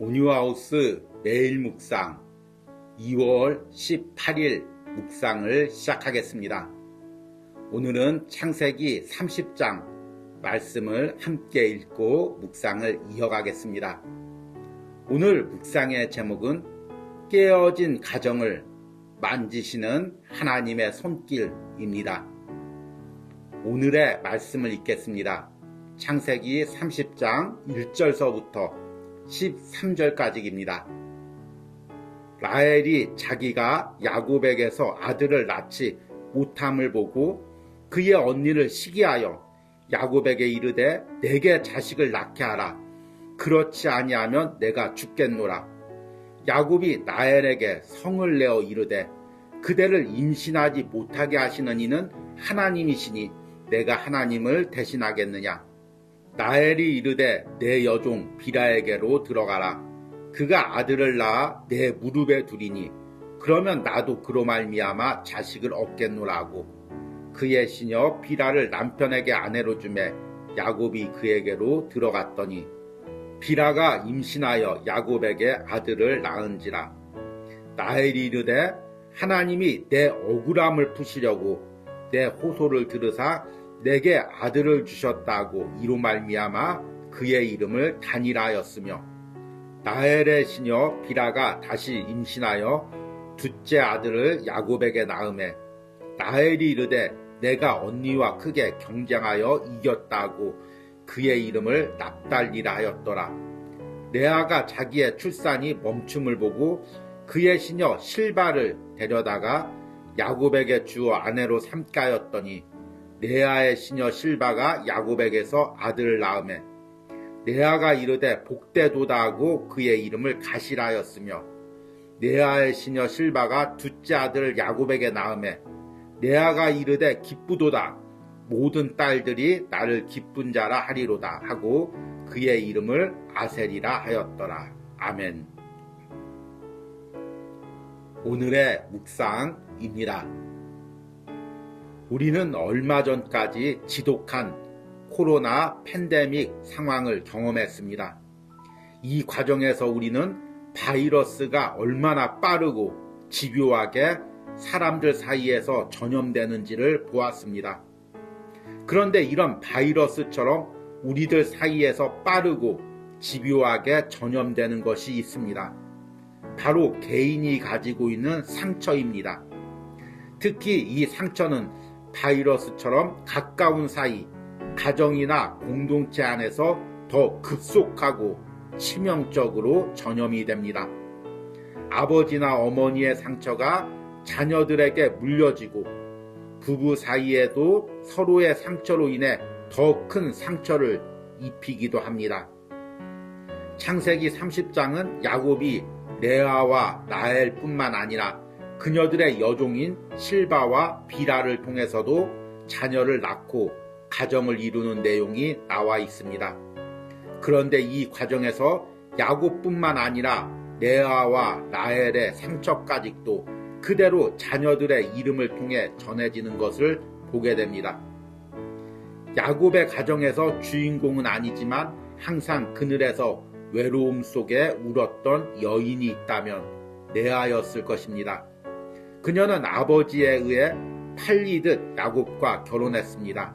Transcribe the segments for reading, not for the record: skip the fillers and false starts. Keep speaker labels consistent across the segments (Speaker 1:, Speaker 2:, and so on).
Speaker 1: 온유하우스 매일 묵상 2월 18일 묵상을 시작하겠습니다. 오늘은 창세기 30장 말씀을 함께 읽고 묵상을 이어가겠습니다. 오늘 묵상의 제목은 깨어진 가정을 만지시는 하나님의 손길입니다. 오늘의 말씀을 읽겠습니다. 창세기 30장 1절서부터 13절까지입니다. 라헬이 자기가 야곱에게서 아들을 낳지 못함을 보고 그의 언니를 시기하여 야곱에게 이르되 내게 자식을 낳게 하라. 그렇지 아니하면 내가 죽겠노라. 야곱이 라헬에게 성을 내어 이르되 그대를 임신하지 못하게 하시는 이는 하나님이시니 내가 하나님을 대신하겠느냐. 라헬이 이르되 내 여종 비라에게로 들어가라. 그가 아들을 낳아 내 무릎에 두리니 그러면 나도 그로 말미암아 자식을 얻겠노라 하고 그의 시녀 비라를 남편에게 아내로 주매 야곱이 그에게로 들어갔더니 비라가 임신하여 야곱에게 아들을 낳은지라. 라헬이 이르되 하나님이 내 억울함을 푸시려고 내 호소를 들으사 내게 아들을 주셨다고 이로 말미암아 그의 이름을 단이라 하였으며 라헬의 시녀 비라가 다시 임신하여 둘째 아들을 야곱에게 낳음에 라헬이 이르되 내가 언니와 크게 경쟁하여 이겼다고 그의 이름을 납달리라 하였더라. 레아가 자기의 출산이 멈춤을 보고 그의 시녀 실바를 데려다가 야곱에게 주어 아내로 삼게 하였더니 레아의 시녀 실바가 야곱에게서 아들을 낳음에 레아가 이르되 복되도다 하고 그의 이름을 가시라 하였으며 레아의 시녀 실바가 둘째 아들을 야곱에게 낳음에 레아가 이르되 기쁘도다 모든 딸들이 나를 기쁜 자라 하리로다 하고 그의 이름을 아셀이라 하였더라. 아멘. 오늘의 묵상입니다. 우리는 얼마 전까지 지독한 코로나 팬데믹 상황을 경험했습니다. 이 과정에서 우리는 바이러스가 얼마나 빠르고 집요하게 사람들 사이에서 전염되는지를 보았습니다. 그런데 이런 바이러스처럼 우리들 사이에서 빠르고 집요하게 전염되는 것이 있습니다. 바로 개인이 가지고 있는 상처입니다. 특히 이 상처는 바이러스처럼 가까운 사이, 가정이나 공동체 안에서 더 급속하고 치명적으로 전염이 됩니다. 아버지나 어머니의 상처가 자녀들에게 물려지고 부부 사이에도 서로의 상처로 인해 더 큰 상처를 입히기도 합니다. 창세기 30장은 야곱이 레아와 라헬뿐만 아니라 그녀들의 여종인 실바와 비라를 통해서도 자녀를 낳고 가정을 이루는 내용이 나와 있습니다. 그런데 이 과정에서 야곱뿐만 아니라 레아와 라헬의 상처까지도 그대로 자녀들의 이름을 통해 전해지는 것을 보게 됩니다. 야곱의 가정에서 주인공은 아니지만 항상 그늘에서 외로움 속에 울었던 여인이 있다면 레아였을 것입니다. 그녀는 아버지에 의해 팔리듯 야곱과 결혼했습니다.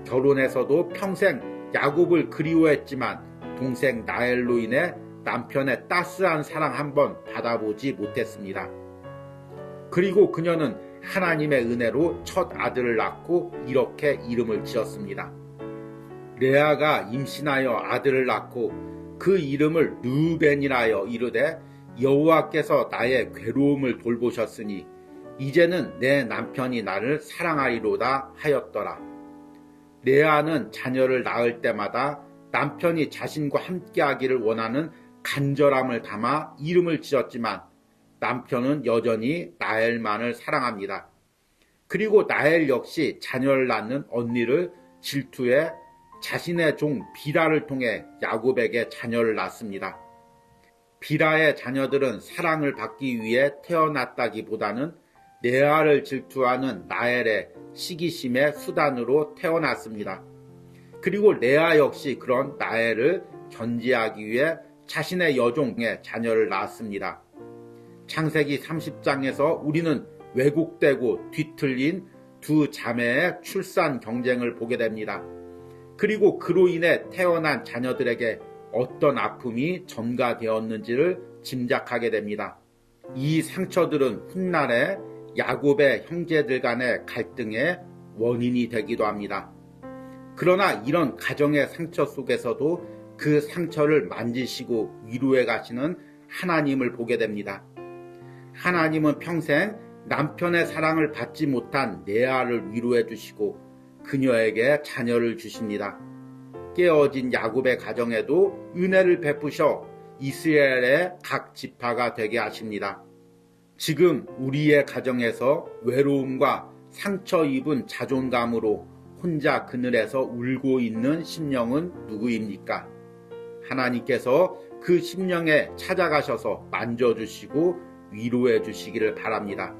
Speaker 1: 결혼해서도 평생 야곱을 그리워했지만 동생 라헬로 인해 남편의 따스한 사랑 한번 받아보지 못했습니다. 그리고 그녀는 하나님의 은혜로 첫 아들을 낳고 이렇게 이름을 지었습니다. 레아가 임신하여 아들을 낳고 그 이름을 르우벤이라 하여 이르되 여호와께서 나의 괴로움을 돌보셨으니 이제는 내 남편이 나를 사랑하리로다 하였더라. 레아는 자녀를 낳을 때마다 남편이 자신과 함께하기를 원하는 간절함을 담아 이름을 지었지만 남편은 여전히 라헬만을 사랑합니다. 그리고 라헬 역시 자녀를 낳는 언니를 질투해 자신의 종 비라를 통해 야곱에게 자녀를 낳습니다. 비라의 자녀들은 사랑을 받기 위해 태어났다기보다는 레아를 질투하는 라헬의 시기심의 수단으로 태어났습니다. 그리고 레아 역시 그런 라헬을 견제하기 위해 자신의 여종의 자녀를 낳았습니다. 창세기 30장에서 우리는 왜곡되고 뒤틀린 두 자매의 출산 경쟁을 보게 됩니다. 그리고 그로 인해 태어난 자녀들에게 어떤 아픔이 전가되었는지를 짐작하게 됩니다. 이 상처들은 훗날에 야곱의 형제들 간의 갈등의 원인이 되기도 합니다. 그러나 이런 가정의 상처 속에서도 그 상처를 만지시고 위로해 가시는 하나님을 보게 됩니다. 하나님은 평생 남편의 사랑을 받지 못한 레아를 위로해 주시고 그녀에게 자녀를 주십니다. 깨어진 야곱의 가정에도 은혜를 베푸셔 이스라엘의 각 지파가 되게 하십니다. 지금 우리의 가정에서 외로움과 상처 입은 자존감으로 혼자 그늘에서 울고 있는 심령은 누구입니까? 하나님께서 그 심령에 찾아가셔서 만져주시고 위로해 주시기를 바랍니다.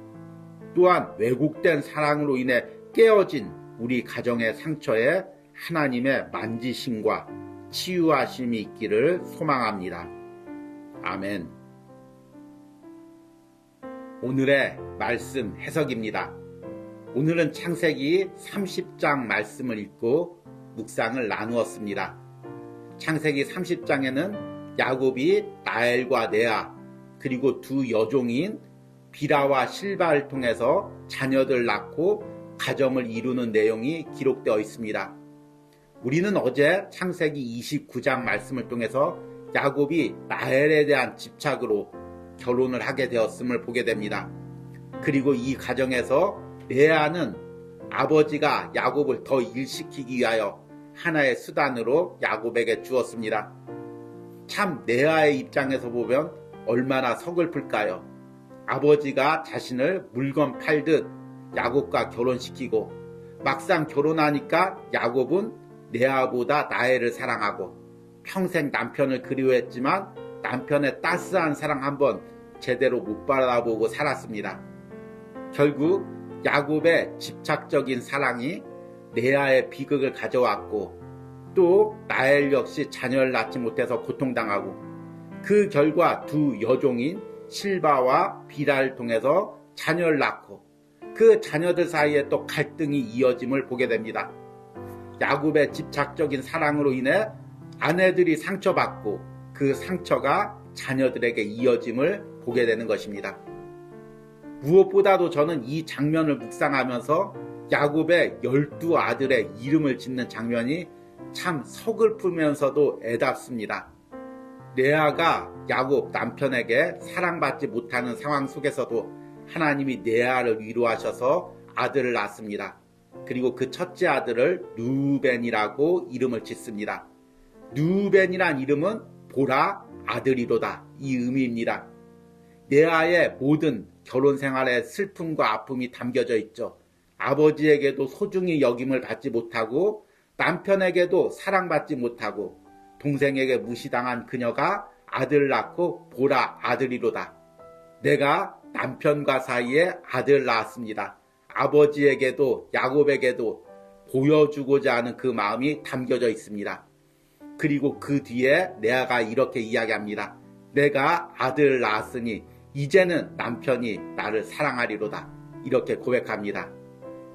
Speaker 1: 또한 왜곡된 사랑으로 인해 깨어진 우리 가정의 상처에 하나님의 만지심과 치유하심이 있기를 소망합니다. 아멘. 오늘의 말씀 해석입니다. 오늘은 창세기 30장 말씀을 읽고 묵상을 나누었습니다. 창세기 30장에는 야곱이 라헬과 레아 그리고 두 여종인 비라와 실바를 통해서 자녀들 낳고 가정을 이루는 내용이 기록되어 있습니다. 우리는 어제 창세기 29장 말씀을 통해서 야곱이 라헬에 대한 집착으로 결혼을 하게 되었음을 보게 됩니다. 그리고 이 가정에서 레아는 아버지가 야곱을 더 일시키기 위하여 하나의 수단으로 야곱에게 주었습니다. 참 레아의 입장에서 보면 얼마나 서글플까요? 아버지가 자신을 물건 팔듯 야곱과 결혼시키고 막상 결혼하니까 야곱은 레아보다 라헬을 사랑하고 평생 남편을 그리워했지만 남편의 따스한 사랑 한번 제대로 못 받아보고 살았습니다. 결국 야곱의 집착적인 사랑이 레아의 비극을 가져왔고 또 라헬 역시 자녀를 낳지 못해서 고통당하고 그 결과 두 여종인 실바와 비라를 통해서 자녀를 낳고 그 자녀들 사이에 또 갈등이 이어짐을 보게 됩니다. 야곱의 집착적인 사랑으로 인해 아내들이 상처받고 그 상처가 자녀들에게 이어짐을 보게 되는 것입니다. 무엇보다도 저는 이 장면을 묵상하면서 야곱의 12아들의 이름을 짓는 장면이 참 서글프면서도 애답습니다. 레아가 야곱 남편에게 사랑받지 못하는 상황 속에서도 하나님이 레아를 위로하셔서 아들을 낳습니다. 그리고 그 첫째 아들을 르우벤이라고 이름을 짓습니다. 르우벤이란 이름은 보라 아들이로다 이 의미입니다. 레아의 모든 결혼 생활의 슬픔과 아픔이 담겨져 있죠. 아버지에게도 소중히 여김을 받지 못하고 남편에게도 사랑받지 못하고 동생에게 무시당한 그녀가 아들을 낳고 보라 아들이로다. 내가 남편과 사이에 아들을 낳았습니다. 아버지에게도 야곱에게도 보여주고자 하는 그 마음이 담겨져 있습니다. 그리고 그 뒤에 레아가 이렇게 이야기합니다. 내가 아들을 낳았으니 이제는 남편이 나를 사랑하리로다. 이렇게 고백합니다.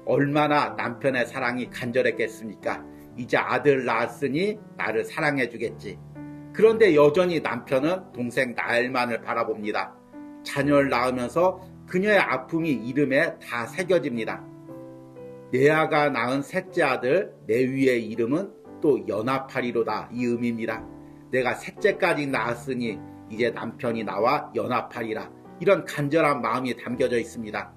Speaker 1: 얼마나 남편의 사랑이 간절했겠습니까? 이제 아들을 낳았으니 나를 사랑해 주겠지. 그런데 여전히 남편은 동생 라헬만을 바라봅니다. 자녀를 낳으면서 그녀의 아픔이 이름에 다 새겨집니다. 레아가 낳은 셋째 아들 레위의 이름은 또 연합하리로다 이 의미입니다. 내가 셋째까지 낳았으니 이제 남편이 나와 연합하리라. 이런 간절한 마음이 담겨져 있습니다.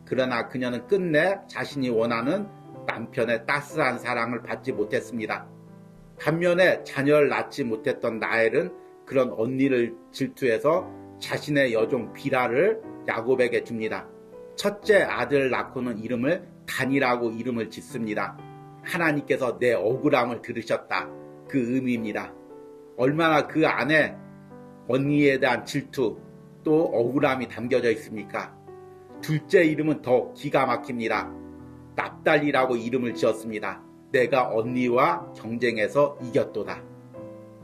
Speaker 1: 그러나 그녀는 끝내 자신이 원하는 남편의 따스한 사랑을 받지 못했습니다. 반면에 자녀를 낳지 못했던 라헬은 그런 언니를 질투해서 자신의 여종 비라를 야곱에게 줍니다. 첫째 아들을 낳고는 이름을 단이라고 이름을 짓습니다. 하나님께서 내 억울함을 들으셨다. 그 의미입니다. 얼마나 그 안에 언니에 대한 질투 또 억울함이 담겨져 있습니까? 둘째 이름은 더 기가 막힙니다. 납달리라고 이름을 지었습니다. 내가 언니와 경쟁해서 이겼도다.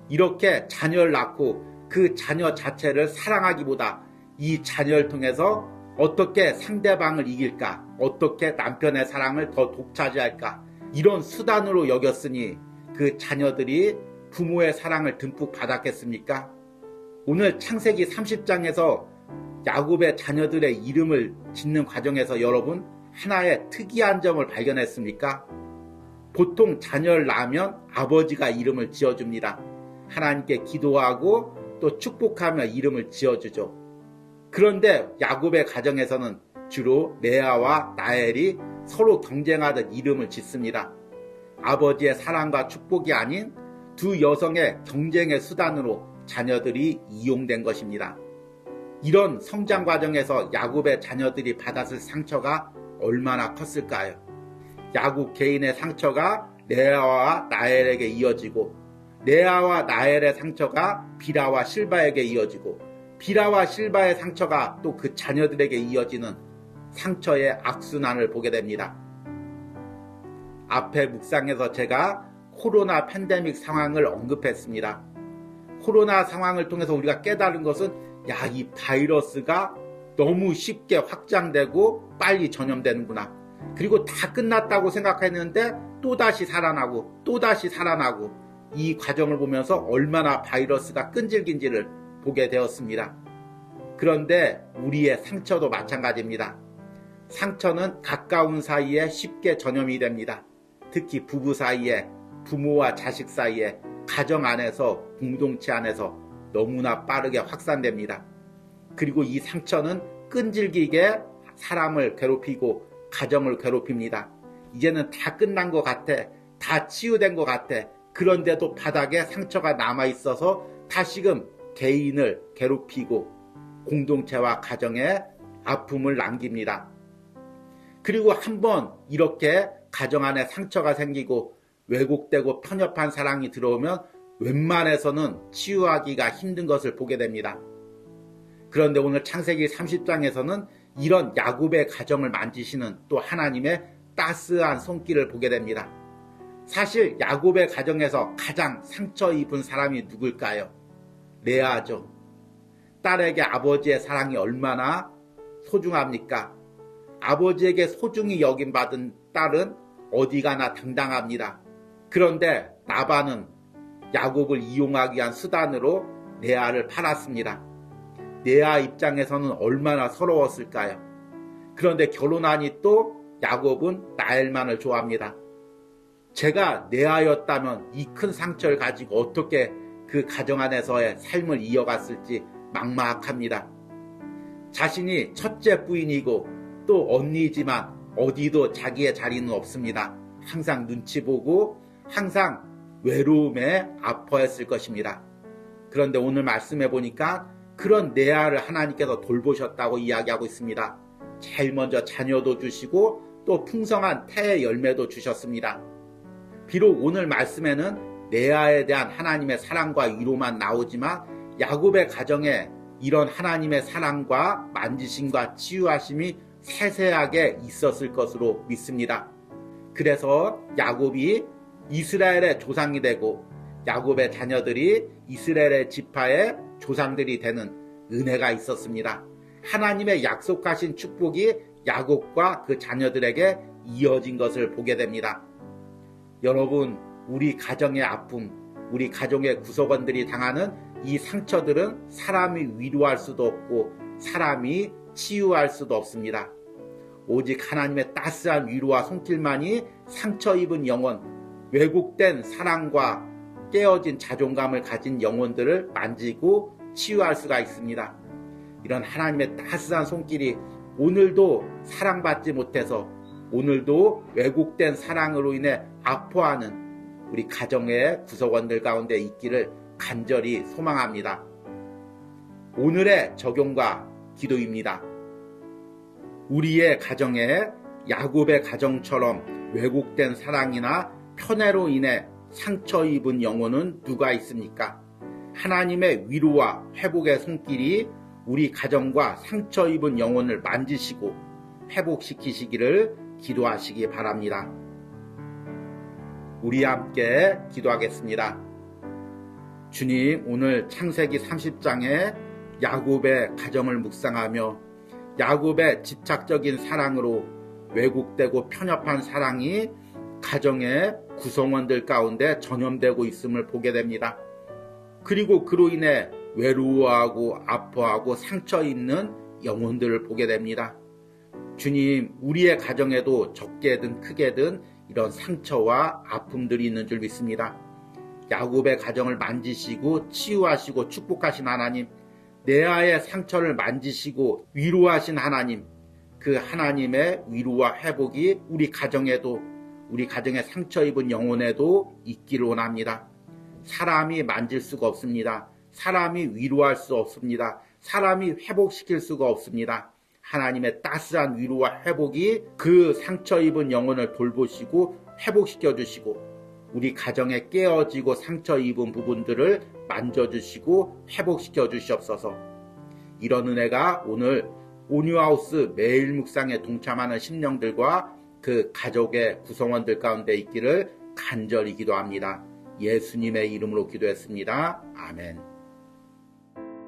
Speaker 1: 이렇게 자녀를 낳고 그 자녀 자체를 사랑하기보다 이 자녀를 통해서 어떻게 상대방을 이길까, 어떻게 남편의 사랑을 더 독차지할까, 이런 수단으로 여겼으니 그 자녀들이 부모의 사랑을 듬뿍 받았겠습니까? 오늘 창세기 30장에서 야곱의 자녀들의 이름을 짓는 과정에서 여러분 하나의 특이한 점을 발견했습니까? 보통 자녀를 낳으면 아버지가 이름을 지어줍니다. 하나님께 기도하고 또 축복하며 이름을 지어주죠. 그런데 야곱의 가정에서는 주로 레아와 라헬이 서로 경쟁하듯 이름을 짓습니다. 아버지의 사랑과 축복이 아닌 두 여성의 경쟁의 수단으로 자녀들이 이용된 것입니다. 이런 성장 과정에서 야곱의 자녀들이 받았을 상처가 얼마나 컸을까요? 야곱 개인의 상처가 레아와 라헬에게 이어지고, 레아와 라헬의 상처가 빌하와 실바에게 이어지고, 빌하와 실바의 상처가 또 그 자녀들에게 이어지는 상처의 악순환을 보게 됩니다. 앞에 묵상에서 제가 코로나 팬데믹 상황을 언급했습니다. 코로나 상황을 통해서 우리가 깨달은 것은 이 바이러스가 너무 쉽게 확장되고 빨리 전염되는구나. 그리고 다 끝났다고 생각했는데 또다시 살아나고 또다시 살아나고, 이 과정을 보면서 얼마나 바이러스가 끈질긴지를 보게 되었습니다. 그런데 우리의 상처도 마찬가지입니다. 상처는 가까운 사이에 쉽게 전염이 됩니다. 특히 부부 사이에, 부모와 자식 사이에, 가정 안에서, 공동체 안에서 너무나 빠르게 확산됩니다. 그리고 이 상처는 끈질기게 사람을 괴롭히고 가정을 괴롭힙니다. 이제는 다 끝난 것 같아, 다 치유된 것 같아. 그런데도 바닥에 상처가 남아있어서 다시금 개인을 괴롭히고 공동체와 가정에 아픔을 남깁니다. 그리고 한번 이렇게 가정 안에 상처가 생기고 왜곡되고 편협한 사랑이 들어오면 웬만해서는 치유하기가 힘든 것을 보게 됩니다. 그런데 오늘 창세기 30장에서는 이런 야곱의 가정을 만지시는 또 하나님의 따스한 손길을 보게 됩니다. 사실 야곱의 가정에서 가장 상처 입은 사람이 누굴까요? 레아죠. 딸에게 아버지의 사랑이 얼마나 소중합니까? 아버지에게 소중히 여김받은 딸은 어디 가나 당당합니다. 그런데 라반은 야곱을 이용하기 위한 수단으로 레아를 팔았습니다. 레아 입장에서는 얼마나 서러웠을까요? 그런데 결혼하니 또 야곱은 라헬만을 좋아합니다. 제가 레아였다면 이 큰 상처를 가지고 어떻게 그 가정 안에서의 삶을 이어갔을지 막막합니다. 자신이 첫째 부인이고 또 언니지만 어디도 자기의 자리는 없습니다. 항상 눈치 보고 항상 외로움에 아파했을 것입니다. 그런데 오늘 말씀해 보니까 그런 레아를 하나님께서 돌보셨다고 이야기하고 있습니다. 제일 먼저 자녀도 주시고 또 풍성한 태의 열매도 주셨습니다. 비록 오늘 말씀에는 레아에 대한 하나님의 사랑과 위로만 나오지만 야곱의 가정에 이런 하나님의 사랑과 만지심과 치유하심이 세세하게 있었을 것으로 믿습니다. 그래서 야곱이 이스라엘의 조상이 되고 야곱의 자녀들이 이스라엘의 지파의 조상들이 되는 은혜가 있었습니다. 하나님의 약속하신 축복이 야곱과 그 자녀들에게 이어진 것을 보게 됩니다. 여러분, 우리 가정의 아픔, 우리 가정의 구성원들이 당하는 이 상처들은 사람이 위로할 수도 없고 사람이 치유할 수도 없습니다. 오직 하나님의 따스한 위로와 손길만이 상처 입은 영혼, 왜곡된 사랑과 깨어진 자존감을 가진 영혼들을 만지고 치유할 수가 있습니다. 이런 하나님의 따스한 손길이 오늘도 사랑받지 못해서 오늘도 왜곡된 사랑으로 인해 아파하는 우리 가정의 구성원들 가운데 있기를 간절히 소망합니다. 오늘의 적용과 기도입니다. 우리의 가정에 야곱의 가정처럼 왜곡된 사랑이나 편애로 인해 상처 입은 영혼은 누가 있습니까? 하나님의 위로와 회복의 손길이 우리 가정과 상처 입은 영혼을 만지시고 회복시키시기를 기도하시기 바랍니다. 우리 함께 기도하겠습니다. 주님, 오늘 창세기 30장에 야곱의 가정을 묵상하며 야곱의 집착적인 사랑으로 왜곡되고 편협한 사랑이 가정의 구성원들 가운데 전염되고 있음을 보게 됩니다. 그리고 그로 인해 외로워하고 아파하고 상처 입는 영혼들을 보게 됩니다. 주님, 우리의 가정에도 적게든 크게든 이런 상처와 아픔들이 있는 줄 믿습니다. 야곱의 가정을 만지시고 치유하시고 축복하신 하나님, 레아의 상처를 만지시고 위로하신 하나님, 그 하나님의 위로와 회복이 우리 가정에도, 우리 가정의 상처 입은 영혼에도 있기를 원합니다. 사람이 만질 수가 없습니다. 사람이 위로할 수 없습니다. 사람이 회복시킬 수가 없습니다. 하나님의 따스한 위로와 회복이 그 상처 입은 영혼을 돌보시고 회복시켜 주시고 우리 가정에 깨어지고 상처 입은 부분들을 만져주시고 회복시켜 주시옵소서. 이런 은혜가 오늘 온유하우스 매일 묵상에 동참하는 심령들과 그 가족의 구성원들 가운데 있기를 간절히 기도합니다. 예수님의 이름으로 기도했습니다. 아멘.